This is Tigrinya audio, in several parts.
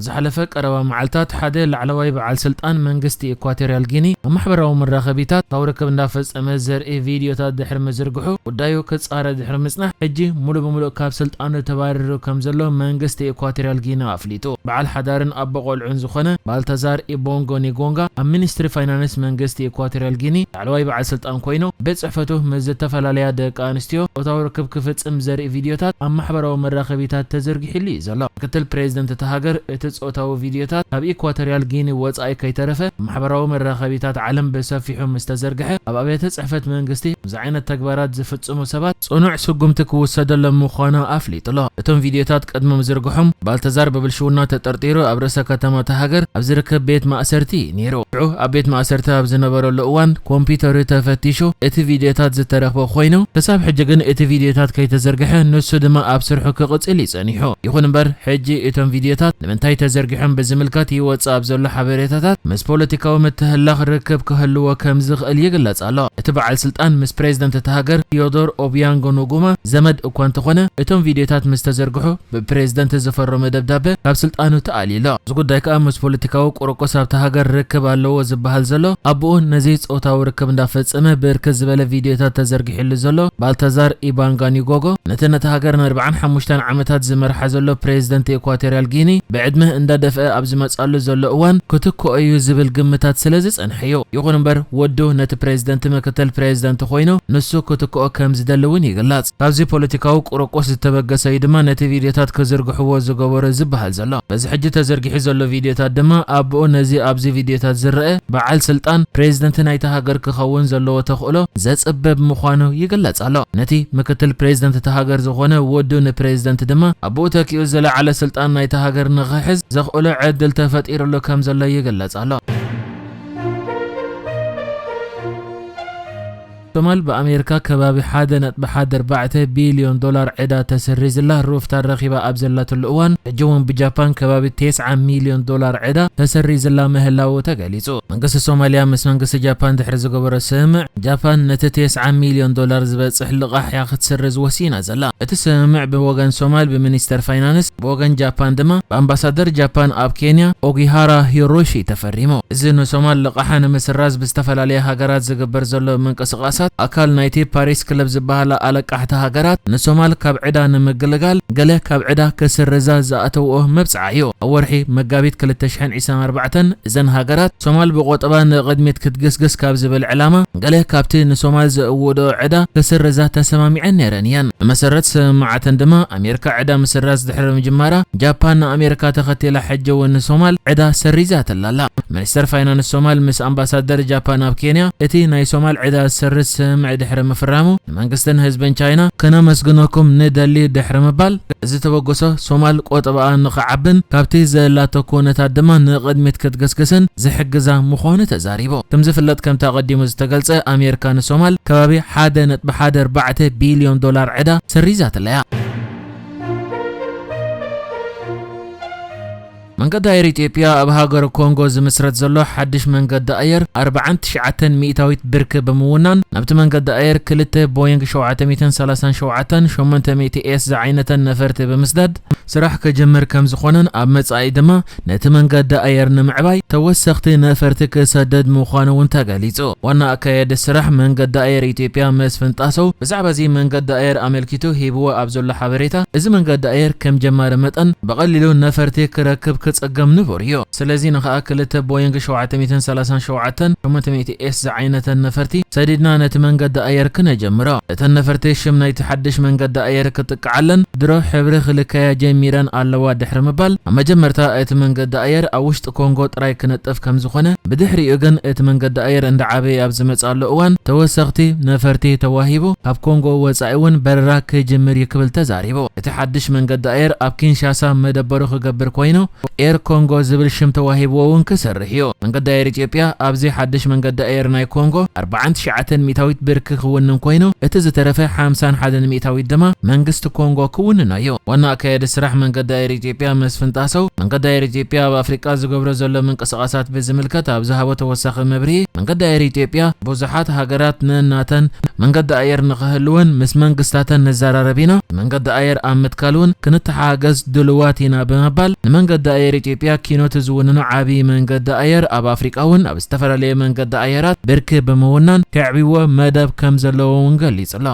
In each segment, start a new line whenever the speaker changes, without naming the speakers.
زحلفه قربا معلتات حدا لعلواي بعل سلطان منغستي إكواتوريال غيني محبراو مراخبيتات توركب اندافصمه زرئي فيديوتات دحر مزرغحو ودايو كصاره دحر مصنح حجي مولو بمولو كاب سلطان تباررو كمزلو منغستي إكواتوريال غيني افليتو بعل حدارن ابقولعن زخنه بالتزار إبونغو نيغونغا مينستري فاينانس منغستي إكواتوريال غيني لعلواي بعل سلطان كوينو بصحفته مزتفلاليا دق انستيو وتوركب كفصم زرئي فيديوتات محبراو مراخبيتات تزرغحلي زلو كتل بريزيدنت تهاجر اتصوتاو فيديوتات اب إكواتوريال غيني وصاي كيترفه محبراو مراخبيتات عالم بسفيحو مستزرغحه اب ابيت صحفت منغستي زعينه تግባራት ዝፍጽሙ ሰባት ጽኑዕ ስጉምቲ ክወሰደሎም ምዃኑ ኣፍሊጡሎ እቶም ቪድዮታት ቀድሞ ምዝርግሖም ባልተዛር በብልሽውና ተጠርጢሩ ኣብ ርእሰ ከተማ ተሃገር ኣብ ዝርከብ ቤት ማእሰርቲ ነይሩ ኣብ ቤት ማእሰርቲ ኣብ ዝነበረሉ እዋን ኮምፒተሩ ተፈቲሹ እቲ ቪድዮታት ዝተረኽቦ ኮይኑ ክሳብ ሕጂ ግን እቲ ቪድዮታት ከይተዘርግሐ ንሱ ድማ ኣብ ስርሑ ክቕጽል ይጸኒሑ ይኹን እምበር ሕጂ እቶም ቪድዮታት ንምንታይ ተዘርጊሖም ብዝምልከት ይወጽ ኣብ ዘሎ ሓበሬታታት ምስ ፖለቲካዊ ምትህልላኽ ርክብ ክህልዎ ከም ዝኽእል ይግለጽ ኣሎ እቲ በዓል ስልጣን ምስ ፕሬዝደንት ተሃገር ቴዎዶር ኦቢያንጎ ኑጉማ ዘመድ እኳ እንተኾነ እቶም ቪድዮታት ምስ ተዘርግሑ ብፕሬዝደንት ዝፈረመ ደብዳቤ ካብ ስልጣኑ ተኣሊሉ እዚ ጉዳይ ከዓ ምስ ፖለቲካዊ ቁርቆስ ኣብ ተሃገር ርክብ ኣለዎ ዝበሃል ዘሎ ኣቦኡ ነዚ ጾታዊ ርክብ እንዳፈጸመ ብርክት ዝበለ ቪድዮታት ተዘርጊሕሉ ዘሎ ባልተዛር ኢባንጋኒጎጎ ነቲ ሃገር 45 ዓመታት ዝመርሓ ዘሎ ፕሬዝደንት ኢኳቶሪያል ጊኒ ብዕድመ እንዳደፍአ ኣብ ዝመጻሉ ዘሎ እዋን ክትኮ እዩ ዝብል ግምታት ስለዝጸንሐዩ ይኹን እምበር ወዱ ነቲ ፕሬዝደንት ምክትል ፕሬዝደንት ኮይኑ ንሱ ክትኮ ከም ዝደልውን ይግለጽ ካብዚ ፖለቲካዊ ቁርቆስ ዝተበገሰ ድማ ነቲ ቪድዮታት ከዝርግሕዎ ዝገበረ ዝበሃል ዘሎ በዚ ሕጂ ተዘርጊሑ ዘሎ ቪድዮታት ድማ ኣቦኡ ነዚ ኣብዚ ቪድዮታት ዝርአ በዓል ስልጣን ፕሬዝደንት ናይቲ ሃገር ክኸውን ዘለዎ ተኽእሎ ዘጽበብ ምዃኑ ይግለጽ ኣሎ ነቲ ምክትል ፕሬዝደንት ተሃገር ዝኾነ ወዱ ንፕሬዝደንት ድማ ኣቦኡ ተኪኡ ዘለዓለ ስልጣን ናይቲ ሃገር ንኽሕዝ ዘኽእሎ ዕድል ተፈጢሩሉ ከም ዘሎ ይግለጽ ኣሎ ሶማል በአሜሪካ ከባቢ 1.4 ቢልዮን ዶላር ዕዳ ተሰሪዝላ ሩፍታ ረኺባ ኣብ ዘላትሉ እዋን ሕጂውን ብጃፓን ከባቢ 9 ሚልዮን ዶላር ዕዳ ተሰሪዝላ ምህላው ተገሊጹ መንግስቲ ሶማሊያ ምስ መንግስቲ ጃፓን ድሕሪ ዝገበረ ስምዕ ጃፓን ነቲ 9 ሚልዮን ዶላር ዝበጽሕ ልቓሕ ክትሰርዝ ወሲና ዘላ እቲ ስምዕ ብወገን ሶማል ብሚኒስተር ፋይናንስ ብወገን ጃፓን ድማ በአምባሳደር ጃፓን ኣብ ኬንያ ኦጊሃራ ሂሮሺ ተፈሪሙ እዚ ንሶማል ልቓሕ ንምስራዝ ብዝተፈላለየ ሃገራት ዝግበር ዘሎ ምንቅስቓሳት أكل نايتي باريس كلب زبالة على قحة هجرات نسومال كاب عدا نمجلجال جله كاب عدا كسر رزاز زاتوه مبسعيو أورحي مجابيت كل التشحن عيسان 4 زن هجرات سومال بقوت أبان قدمت كتجسجس كاب زبال علامة جله كابتي نسومال زودو عدا كسر رزات تسمامي عنيرانيان مسرت سمعة دما أمريكا عدا مسرز دحر مجمرة جابان أمريكا تختي لحج ونسومال عدا سرزات لا منستر فاينانس الصومال مس أمباسادر جابان أب كينيا إتي ناي صومال عدا سرس مع دحر مفرامو منغستن حزبن تشاينا كنا مسغنوكم ندلي دحر مبال زي تبغوسو صومال قطبا نخعبن كابتي زلاتو كونتا دما نقدمت كتغسكسن زحجزا مخونه تزاريبو كم زفلت كم تقديم زتغلص امريكان صومال كبابي 1.4 بليون دولار عدا سريزات ليا منقد داير إثيوبيا أب هاجر كونغو زمسرت زلو حدش منقد داير 4900 برك بمونان نبت منقد داير كلته بوينغ 737 800 اس زعينة نفرت بمسدد سراح كجمر كم زخونن أب مصاي دما نت منقد داير نمعباي توسخت نفرت كسدد مخانو انتغاليصو وانا اكايد السراح منقد داير إثيوبيا مسفنطاسو بزعبا زي منقد داير املكيتو هيبو ابزل حبريتا از منقد داير كم جمار متن بقللو نفرت كركب كصقم نبوريو سلازي نخا كلته بوينغ 737 800 اس زعينة نفرتي سددنا نت منقد داير كنا جمرا تنفرتي شم نايت حدش منقد داير كتقعلن درو حبر خلكايا جميران علوا دحر مبال اما جمرتا ات منقد داير اوشط كونغو طراي كنطف كم زخونه بدحري اغن ات منقد داير اند عبي اب زمصالو اوان توسختي نفرتي تواهيبو اب كونغو وصايون بررا كجمر يكبل تزاريبو ات حدش منقد داير اب كينشاسا مدبرو خغبر كوينو اير كونغو زبل شم تواهيبو ونكسرحيو منقد داير إثيوبيا ابزي حدش منقد داير ناي كونغو 4900 برك خونن كوينو ات زترفه 51 دما منغست كونغو كوننايو وانا كايد سرح ዝምራሕ መንገዲ ኣየር ኢትዮጵያ መስፍን ጣሰው መንገዲ ኣየር ኢትዮጵያ ኣብ ኣፍሪቃ ዝገብሮ ዘሎ ምንቅስቓሳት ብዝምልከት ኣብ ዝሃቦ ተወሳኺ መብርሂ መንገዲ ኣየር ኢትዮጵያ ብዙሓት ሃገራት ንናተን መንገዲ ኣየር ንኽህልወን ምስ መንግስታተን ንዘራረብ ኢና መንገዲ ኣየር ኣብ ምትካል እውን ክንተሓገዝ ድልዋት ኢና ብምባል ንመንገዲ ኣየር ኢትዮጵያ ኪኖት ዝውንኑ ዓብዪ መንገዲ ኣየር ኣብ ኣፍሪቃ እውን ኣብ ዝተፈላለየ መንገዲ ኣየራት ብርኪ ብምውናን ከዕብይዎ መደብ ከም ዘለዎ እውን ገሊጹ ኣሎ።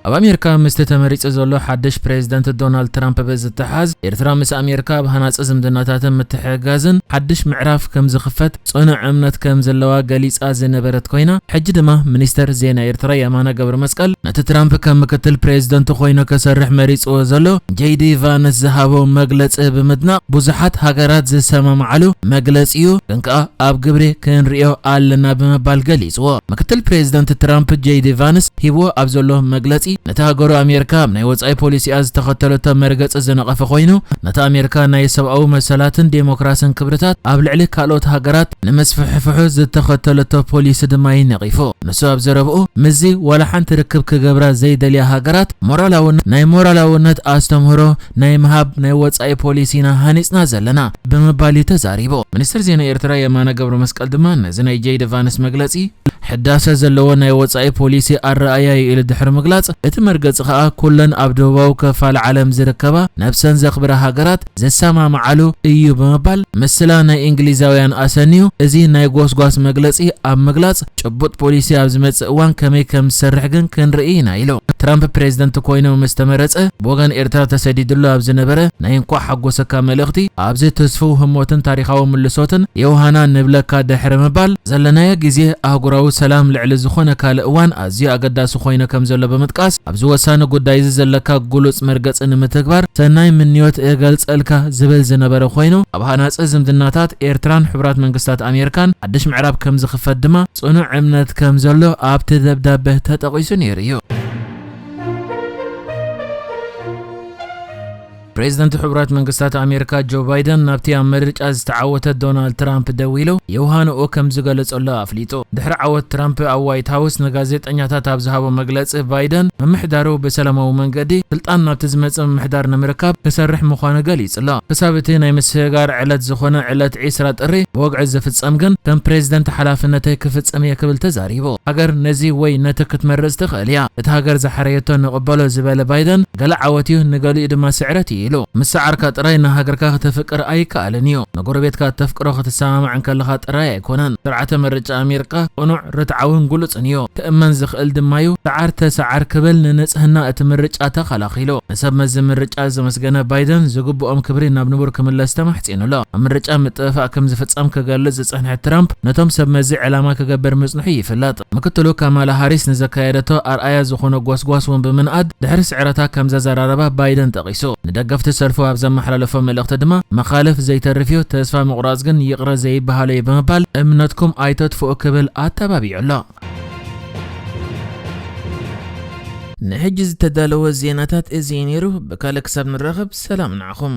ኣብ ኣሜሪካ ምስቲ ተመሪጹ ዘሎ ሓድሽ ፕሬዚደንት ዶናልድ ትራምፕ ብዝተሓዝ ኤርትራ ምስ ኣሜሪካ ብሃናፂ ዝምድናታትን ምትሕግጋዝን ሓድሽ ምዕራፍ ከም ዝኽፈት ጽኑዕ እምነት ከም ዘለዋ ገሊጻ ዝነበረት ኮይና ሕጂ ድማ ሚኒስተር ዜና ኤርትራ የማነ ገብረ መስቀል ነቲ ትራምፕ ከም ምክትል ፕሬዚደንት ኮይኑ ክሰርሕ መሪጽዎ ዘሎ ጄዲ ቫንስ ዝሃቦ መግለጺ ብምድናቕ ብዙሓት ሃገራት ዝሰማምዓሉ መግለጺ እዩ ግን ከዓ ኣብ ግብሪ ክንሪኦ ኣለና ብምባል ገሊጽዎ። ምክትል ፕሬዚደንት ትራምፕ ጄዲ ቫንስ ሂብዎ ኣብ ዘሎ መግለጺ ነታ ሃገሩ ኣሜሪካ ናይ ወጻኢ ፖሊሲኣ ዝተኸተለቶ መርገፂ ዝነቐፈ ኮይኑ ነታ ኣሜሪካ ናይ ሰብኣዊ መሰላትን ዴሞክራስን ክብርታት ኣብ ልዕሊ ካልኦት ሃገራት ንመስፍሕፍሑ ዝተኸተለቶ ፖሊሲ ድማ ይነቒፉ። ንሱ ኣብ ዘረብኡ ምዚ ወላ ሓንቲ ርክብ ክገብራ ዘይደልያ ሃገራት ናይ ሞራላውነት ኣስተምህሮ ናይ ምሃብ ናይ ወጻኢ ፖሊሲና ሃኒፅና ዘለና ብምባል ተዛሪቡ። ሚኒስትር ዜና ኤርትራ የማነ ገብረ መስቀል ድማ ነዚ ናይ ጄዲ ቫንስ መግለጺ ሕዳሰ ዘለዎ ናይ ወጻኢ ፖሊሲ ኣረኣያ ኢሉ ድሕሪ ምግላጽ እቲ መርገፂ ከዓ ኩለን ኣብ ደቡባዊ ክፋል ዓለም ዝርከባ ነብሰን ዘኽብራ ሃገራት ዘሰማምዓሉ እዩ ብምባል ምስላ ናይ እንግሊዛውያን ኣሰኒዩ እዚ ናይ ጎስጓስ መግለጺ ኣብ ምግላጽ ጭቡጥ ፖሊሲ ኣብ ዝመጽእ እዋን ከመይ ከም ዝሰርሕ ግን ክንርኢ ኢና ኢሉ። ትራምፕ ፕሬዚደንት ኮይኖም ምስ ተመረጸ ብወገን ኤርትራ ተሰዲድሉ ኣብ ዝነበረ ናይ እንኳ ሓጎሰካ መልእኽቲ ኣብዚ ተስፉው ህሞትን ታሪኻዊ ምልሶትን የውሃና ንብለካ ድሕሪ ምባል ዘለናዮ ግዜ ኣህጉራዊ ሰላም ልዕሊ ዝኾነ ካልእ እዋን ኣዝዩ ኣገዳሲ ኮይኑ ከም ዘሎ ብምጥቃስ ኣብዚ ወሳኒ ጉዳይ እዚ ዘለካ ጉሉጽ መርገፂ ንምትግባር ሰናይ ምንዮት እገልጸልካ ዝብል ዝነበረ ኮይኑ ኣብ ሃናፂ ዝምድናታት ኤርትራን ሕቡራት መንግስታት ኣሜሪካን ሓድሽ ምዕራብ ከም ዝኽፈት ድማ ጽኑዕ እምነት ከም ዘሎ ኣብቲ ደብዳቤ ተጠቒሱ ነይሩ እዩ። ፕሬዚደንት ሕቡራት መንግስታት ኣሜሪካ ጆ ባይደን ናብቲ ኣብ ምርጫ ዝተዓወተ ዶናልድ ትራምፕ ደው ኢሉ የውሃንኡ ከም ዝገለጸሎ ኣፍሊጡ። ድሕሪ ዓወት ትራምፕ ኣብ ዋይት ሃውስ ንጋዜጠኛታት ኣብ ዝሃቦ መግለጺ ባይደን ምምሕዳሩ ብሰላማዊ መንገዲ ስልጣን ናብቲ ዝመጽእ ምምሕዳር ንምርካብ ክሰርሕ ምዃኑ ገሊጹ ኣሎ። ክሳብ እቲ ናይ ምስጋር ዕለት ዝኾነ ዕለት 20 ጥሪ ብወግዒ ዝፍጸም ግን ከም ፕሬዚደንት ሓላፍነተይ ክፍጽም እየ ክብል ተዛሪቡ። ሃገር ነዚ ወይ ነቲ ክትመርጽ ትኽእል እያ እቲ ሃገር ዝሓረየቶ ንቕበሎ ዝበለ ባይደን ገለ ዓወት እዩ ንገሊኡ ድማ ስዕረት እዩ ኢሉ። ምስዓርካ ጥራይ ንሃገርካ ክትፍቅር ኣይከኣልን እዩ ንጎረቤትካ ተፍቅሮ ክትሰማማዕ ከለኻ ጥራይ ኣይኮነን። ስርዓተ ምርጫ ኣሜሪካ ቁኑዕ ርትዓውን ጉሉጽን እዩ ክእመን ዝኽእል ድማ እዩ ሰዓር ተሰዓር ክብል ንንጽህና እቲ ምርጫ ተኸላኺሉ። ንሰብ መዚ ምርጫ ዘመስገነ ባይደን ዝግብኦም ክብሪ ናብ ንቡር ክምለስ ተማሕፂኑሎ። ኣብ ምርጫ ምጥፍፋእ ከም ዝፍጸም ክገልጽ ዝጸንሐ ትራምፕ ነቶም ሰብ መዚ ዕላማ ክገበር ምጽንሑ ይፍለጥ። ምክትሉ ካማላ ሃሪስ ንዘካየደቶ ኣርኣያ ዝኾነ ጓስጓስ እውን ብምንኣድ ድሕሪ ስዕረታ ከም ዘዘራረባ ባይደን ጠቒሱ ንደገፍቲ ሰልፉ ኣብ ዘመሓላለፎ መልእኽቲ ድማ መኻልፍ ዘይተርፍዮ ተስፋ ምቑራጽ ግን ይቕረ ዘይበሃሎ እዩ ብምባል እምነትኩም ኣይተጥፍኡ ክብል ኣተባቢዑ ኣሎ። ንሕጂ ዝተዳለወ ዜናታት እዚ ነይሩ። ብካልእ ክሳብ ንራኸብ ሰላም ንዓኹም።